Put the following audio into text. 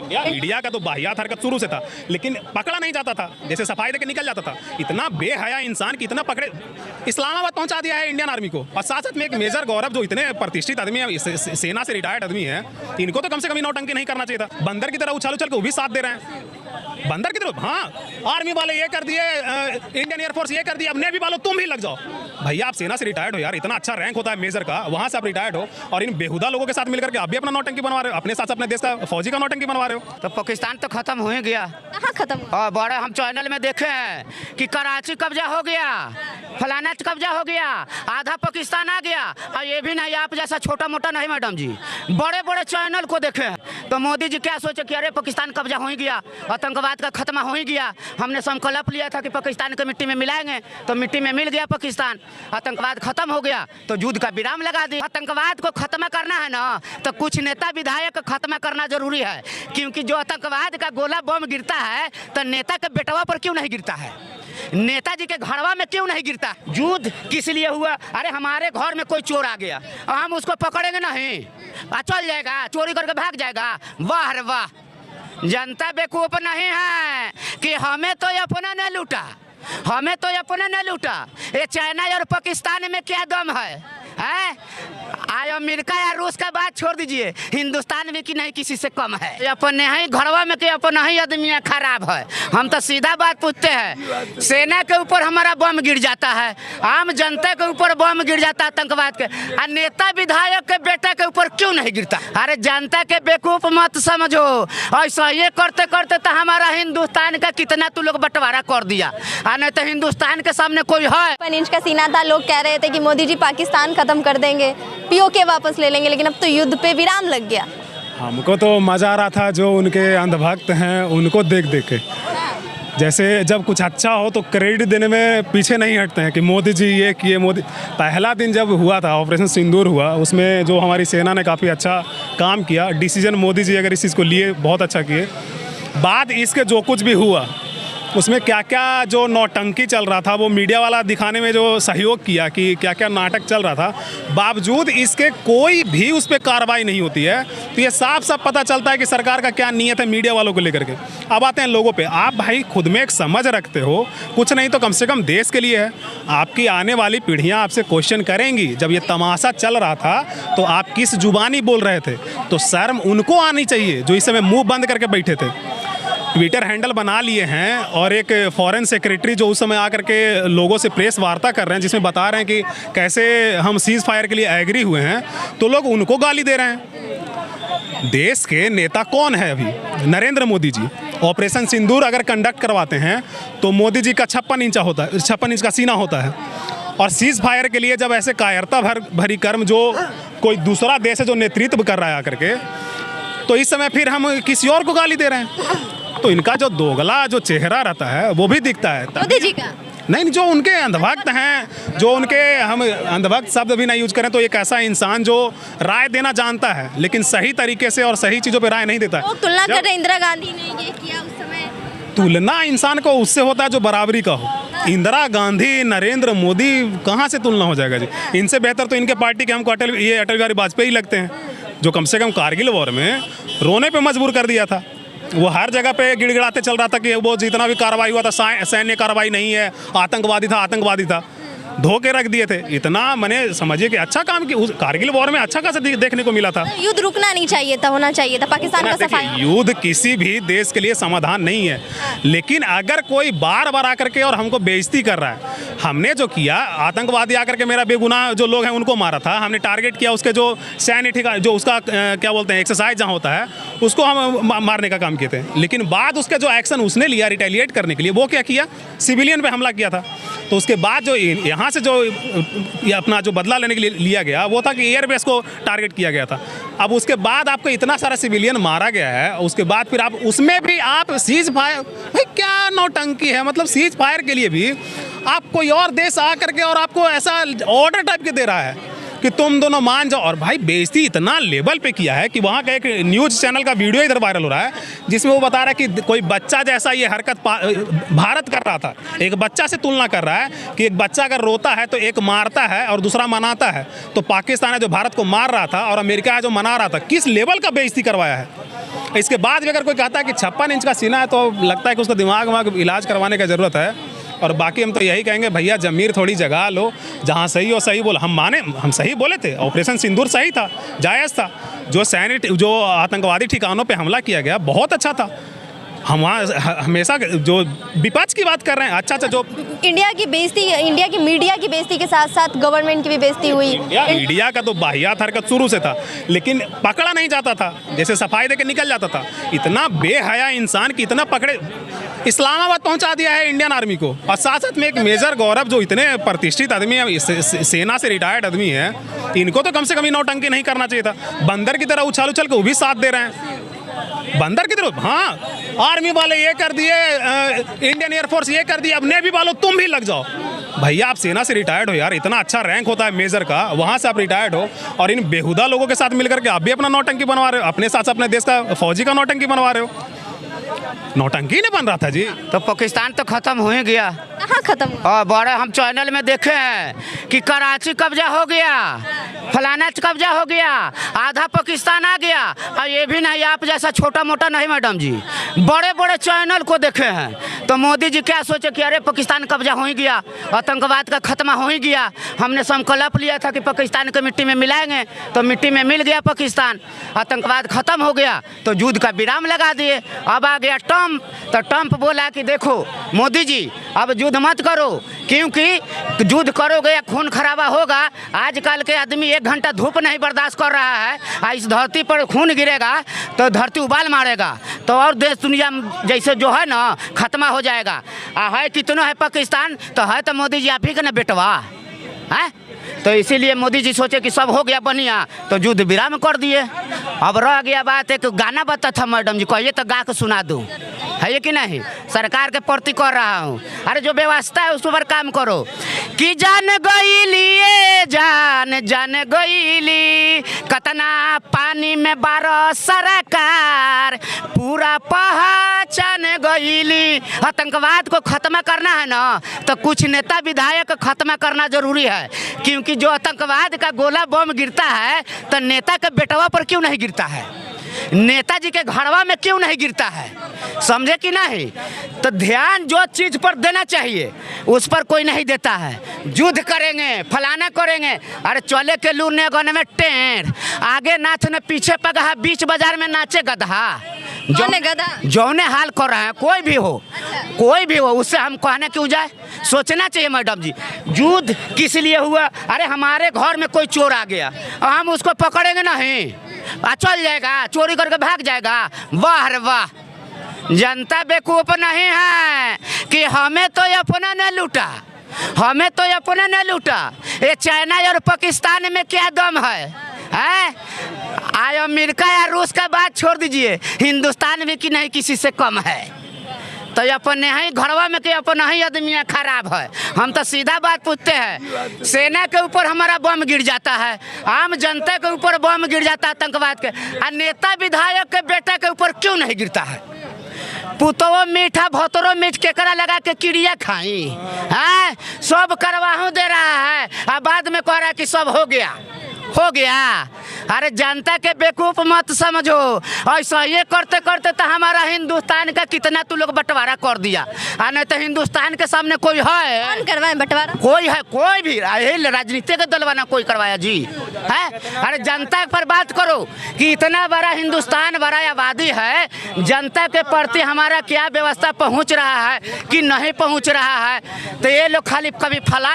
India का तो बाहियात हरकत शुरू से था, लेकिन पकड़ा नहीं जाता था, जैसे सफाई देके निकल जाता था। इतना बेहया इंसान की इतना पकड़े, इस्लामाबाद पहुंचा दिया है इंडियन आर्मी को। और साथ में एक मेजर गौरव जो इतने प्रतिष्ठित आदमी है, सेना से रिटायर्ड आदमी है, इनको तो कम से कम नौटंकी नहीं करना चाहिए था। बंदर की तरह उछाल उछल के वो भी साथ दे रहे हैं, बंदर की तरफ। हाँ, आर्मी वाले ये कर दिए, इंडियन एयरफोर्स ये कर दिया, अब नेवी वालों तुम भी लग जाओ। भैया आप सेना से रिटायर्ड हो यार, इतना अच्छा रैंक होता है मेजर का, वहां से आप रिटायर्ड हो और इन बेहुदा लोगों के साथ मिलकर के आप भी अपना नौटंकी बनवा रहे हो, अपने साथ अपने देश का फौजी का नौटंकी बनवा रहे हो। तो पाकिस्तान तो खत्म हो ही गया। कहाँ खत्म? और बड़े हम चैनल में देखे हैं कि कराची कब्जा हो गया, फलाना कब्जा हो गया, आधा पाकिस्तान आ गया। और ये भी नहीं आप जैसा छोटा मोटा नहीं मैडम जी, बड़े बड़े चैनल को देखे हैं। तो मोदी जी क्या सोचे कि अरे पाकिस्तान कब्जा हो ही गया, आतंकवाद का खत्म हो ही गया। हमने संकल्प लिया था कि पाकिस्तान को मिट्टी में मिलाएंगे, तो मिट्टी में मिल गया पाकिस्तान, आतंकवाद खत्म हो गया, तो युद्ध का विराम लगा दिया। आतंकवाद को खत्म करना है ना, तो कुछ नेता विधायक खत्म करना जरूरी है, क्योंकि जो आतंकवाद का गोला बम गिरता है तो नेता के बेटवा पर क्यों नहीं गिरता है, नेताजी के घरवा में क्यों नहीं गिरता? युद्ध किस लिए हुआ? अरे हमारे घर में कोई चोर आ गया, हम उसको पकड़ेंगे नहीं, चल जाएगा, चोरी करके भाग जाएगा। वाह रे वाह, जनता बेवकूफ नहीं है कि हमें तो अपना न लूटा, हमें तो अपना न लूटा। ये चाइना और पाकिस्तान में क्या दम है? आज अमेरिका या रूस का बात छोड़ दीजिए, हिंदुस्तान में कि नहीं किसी से कम है। अपने ही घरवा में कि अपना ही आदमी खराब है। हम तो सीधा बात पूछते हैं, सेना के ऊपर हमारा बम गिर जाता है, आम जनता के ऊपर बम गिर जाता है आतंकवाद के, और नेता विधायक के बेटा के ऊपर क्यों नहीं गिरता? अरे जनता के बेवकूफ मत समझो, ऐसा ये करते करते तो हमारा हिंदुस्तान का कितना तू लोग बंटवारा कर दिया, और नहीं तो हिंदुस्तान के सामने कोई है। 5 इंच का सीना था, लोग कह रहे थे कि मोदी जी पाकिस्तान खत्म कर देंगे, पीओके वापस ले लेंगे, लेकिन अब तो युद्ध पे विराम लग गया। हमको तो मज़ा आ रहा था, जो उनके अंधभक्त हैं उनको देख देख के। जैसे जब कुछ अच्छा हो तो क्रेडिट देने में पीछे नहीं हटते हैं कि मोदी जी ये किए। मोदी पहला दिन जब हुआ था ऑपरेशन सिंदूर हुआ, उसमें जो हमारी सेना ने काफ़ी अच्छा काम किया, डिसीजन मोदी जी अगर इस चीज़ को लिए बहुत अच्छा किए। बाद इसके जो कुछ भी हुआ उसमें क्या क्या जो नौटंकी चल रहा था, वो मीडिया वाला दिखाने में जो सहयोग किया कि क्या क्या नाटक चल रहा था, बावजूद इसके कोई भी उस पर कार्रवाई नहीं होती है। तो ये साफ साफ पता चलता है कि सरकार का क्या नीयत है मीडिया वालों को लेकर के। अब आते हैं लोगों पे। आप भाई खुद में एक समझ रखते हो, कुछ नहीं तो कम से कम देश के लिए है। आपकी आने वाली पीढ़ियाँ आपसे क्वेश्चन करेंगी, जब ये तमाशा चल रहा था तो आप किस जुबानी बोल रहे थे, तो शर्म उनको आनी चाहिए जो इस समय मुँह बंद करके बैठे थे। ट्विटर हैंडल बना लिए हैं और एक फॉरेन सेक्रेटरी जो उस समय आकर के लोगों से प्रेस वार्ता कर रहे हैं, जिसमें बता रहे हैं कि कैसे हम सीज फायर के लिए एग्री हुए हैं, तो लोग उनको गाली दे रहे हैं। देश के नेता कौन है अभी? नरेंद्र मोदी जी। ऑपरेशन सिंदूर अगर कंडक्ट करवाते हैं तो मोदी जी का 56 इंच का सीना होता है। और सीज फायर के लिए जब ऐसे कायरता भरी कर्म जो कोई दूसरा देश है जो नेतृत्व कर रहा है आकर के, तो इस समय फिर हम किसी और को गाली दे रहे हैं। तो इनका जो दोगला जो चेहरा रहता है वो भी दिखता है। मोदी जी का नहीं, जो उनके अंधभक्त हैं, जो उनके, हम अंधभक्त शब्द भी नहीं यूज करें तो एक ऐसा इंसान जो राय देना जानता है लेकिन सही तरीके से और सही चीज़ों पे राय नहीं देता है। लोग तुलना कर रहे हैं, इंदिरा गांधी ने ये किया उस समय। तुलना इंसान को उससे होता है जो बराबरी का हो। इंदिरा गांधी, नरेंद्र मोदी, कहाँ से तुलना हो जाएगा जी? इनसे बेहतर तो इनके पार्टी के हमको अटल बिहारी वाजपेयी लगते हैं, जो कम से कम कारगिल वॉर में रोने पे मजबूर कर दिया था। वो हर जगह पे गिड़गिड़ाते चल रहा था कि वो जितना भी कार्रवाई हुआ था सैन्य कार्रवाई नहीं है, आतंकवादी था, धोके रख दिए थे। इतना मैंने समझिए कि अच्छा काम कि कारगिल वॉर में अच्छा खासा देखने को मिला था। युद्ध रुकना नहीं चाहिए था, होना चाहिए था पाकिस्तान का सफाई। युद्ध किसी भी देश के लिए समाधान नहीं है, लेकिन अगर कोई बार बार आकर के और हमको बेइज्जती कर रहा है, हमने जो किया, आतंकवादी आकर के मेरा बेगुनाह जो लोग हैं उनको मारा था, हमने टारगेट किया उसके जो सैन्य ठिकाना, जो उसका क्या बोलते हैं एक्सरसाइज जहाँ होता है, उसको हम मारने का काम किए थे। लेकिन बाद उसका जो एक्शन उसने लिया रिटेलिएट करने के लिए, वो क्या किया? सिविलियन पे हमला किया था। तो उसके बाद जो यहाँ से जो अपना जो बदला लेने के लिए लिया गया वो था कि एयरबेस को टारगेट किया गया था। अब उसके बाद आपको इतना सारा सिविलियन मारा गया है, उसके बाद फिर आप उसमें भी आप सीज फायर, भाई क्या नौटंकी है? मतलब सीज फायर के लिए भी आप कोई और देश आ करके और आपको ऐसा ऑर्डर टाइप के दे रहा है कि तुम दोनों मान जाओ। और भाई बेइज्जती इतना लेवल पे किया है कि वहाँ का एक न्यूज़ चैनल का वीडियो इधर वायरल हो रहा है जिसमें वो बता रहा है कि कोई बच्चा जैसा ये हरकत भारत कर रहा था। एक बच्चा से तुलना कर रहा है कि एक बच्चा अगर रोता है तो एक मारता है और दूसरा मनाता है। तो पाकिस्तान है जो भारत को मार रहा था और अमेरिका है जो मना रहा था। किस लेवल का बेइज्जती करवाया है? इसके बाद भी अगर कोई कहता है कि 56 इंच का सीना है तो लगता है कि उसको दिमाग इलाज करवाने की ज़रूरत है। और बाकी हम तो यही कहेंगे, भैया ज़मीर थोड़ी जगह लो, जहाँ सही हो सही बोलो। हम सही बोले थे, ऑपरेशन सिंदूर सही था, जायज़ था। जो आतंकवादी ठिकानों पे हमला किया गया बहुत अच्छा था। हम वहाँ हमेशा जो विपक्ष की बात कर रहे हैं, अच्छा जो इंडिया की मीडिया की बेइज्जती के साथ साथ गवर्नमेंट की भी बेइज्जती हुई। इंडिया का तो बाहियात हरकत शुरू से था, लेकिन पकड़ा नहीं जाता था, जैसे सफाई दे के निकल जाता था। इतना बेहया इंसान की इतना पकड़े, इस्लामाबाद पहुंचा दिया है इंडियन आर्मी को। और साथ साथ में एक मेजर गौरव जो इतने प्रतिष्ठित आदमी है, सेना से रिटायर्ड आदमी है, इनको तो कम से कम नौटंकी नहीं करना चाहिए था। बंदर की तरह उछल के वो भी साथ दे रहे हैं, बंदर की तरह। हाँ, आर्मी वाले ये कर दिए, इंडियन एयरफोर्स ये कर दिया, अब नेवी वालों तुम भी लग जाओ। भैया आप सेना से रिटायर्ड हो यार, इतना अच्छा रैंक होता है मेजर का, वहाँ से आप रिटायर्ड हो और इन बेहुदा लोगों के साथ मिलकर के आप भी अपना नौटंकी बनवा रहे हो, अपने साथ अपने देश का फौजी का नौटंकी बनवा रहे हो। नौटंकी नहीं बन रहा था जी। तो पाकिस्तान तो खत्म हो ही गया। कहाँ खत्म हुआ? और बड़े हम चैनल में देखे हैं कि कराची कब्जा हो गया, फलाना कब्जा हो गया, आधा पाकिस्तान आ गया। और ये भी नहीं, आप जैसा छोटा मोटा नहीं मैडम जी, बड़े बड़े चैनल को देखे हैं। तो मोदी जी क्या सोचे कि अरे पाकिस्तान कब्जा हो ही गया, आतंकवाद का खत्मा हो ही गया। हमने संकल्प लिया था कि पाकिस्तान को मिट्टी में मिलाएंगे, तो मिट्टी में मिल गया पाकिस्तान, आतंकवाद खत्म हो गया, तो युद्ध का विराम लगा दिए। अब आ गया ट्रम्प, तो ट्रम्प बोला कि देखो मोदी जी अब युद्ध मत करो, क्योंकि युद्ध करोगे या खून खराबा होगा। आजकल के आदमी 1 घंटा धूप नहीं बर्दाश्त कर रहा है, इस धरती पर खून गिरेगा तो धरती उबाल मारेगा, तो और देश दुनिया जैसे जो है ना खत्मा हो जाएगा। है कितना है पाकिस्तान, तो है तो मोदी जी आप ही का ना बेटवा है। तो इसीलिए मोदी जी सोचे कि सब हो गया बढ़िया, तो युद्ध विराम कर दिए। अब रह गया बात, एक गाना बता था मैडम जी, कहिए तो गा के सुना दूँ, है ये कि नहीं? सरकार के प्रति कर रहा हूँ। अरे जो व्यवस्था है उस पर काम करो कि जान गईली जान गईली कतना पानी में बारह सरकार पूरा पहचान गईली। आतंकवाद को खत्म करना है ना, तो कुछ नेता विधायक खत्म करना जरूरी है, क्योंकि जो आतंकवाद का गोला बम गिरता है तो नेता के बेटवा पर क्यों नहीं गिरता है, नेताजी के घरवा में क्यों नहीं गिरता है, समझे कि नहीं? तो ध्यान जो चीज पर देना चाहिए उस पर कोई नहीं देता है। युद्ध करेंगे, फलाना करेंगे, अरे चले के लूने गन में टेढ़, आगे नाच ने पीछे पगहा, बीच बाजार में नाचे गधा। जौने हाल कर रहे हैं, कोई भी हो उससे हम कहने क्यों जाए? सोचना चाहिए मैडम जी, युद्ध किस लिए हुआ? अरे हमारे घर में कोई चोर आ गया, हम उसको पकड़ेंगे नहीं, चल जाएगा, चोरी करके भाग जाएगा। वाह रे वाह, जनता बेवकूफ नहीं है कि हमें तो अपना न लूटा, हमें तो अपना न लूटा। ये चाइना और पाकिस्तान में क्या दम है? आय अमेरिका या रूस का बात छोड़ दीजिए, हिंदुस्तान में कि नहीं किसी से कम है। तो अपने ही घरवा में के अपना ही आदमी खराब है। हम तो सीधा बात पूछते हैं, सेना के ऊपर हमारा बम गिर जाता है, आम जनता के ऊपर बम गिर जाता है आतंकवाद के, और नेता विधायक के बेटा के ऊपर क्यों नहीं गिरता है? पुतवा मीठा भोतरो मीठ केकरा लगा के किड़िया खाई है, सब करवाहू दे रहा है, और बाद में कह रहा है कि सब हो गया। अरे जनता के बेवकूफ मत समझो, ऐसा ये करते करते तो हमारा हिंदुस्तान का कितना तू लोग बंटवारा कर दिया। नहीं तो हिंदुस्तान के सामने कोई है? कौन करवाए बंटवारा? कोई है? कोई भी राजनीति का दल बना कोई करवाया जी है? अरे जनता पर बात करो कि इतना बड़ा हिंदुस्तान, बड़ा आबादी है, जनता के प्रति हमारा क्या व्यवस्था पहुँच रहा है कि नहीं पहुँच रहा है। तो ये लोग खाली कभी फलान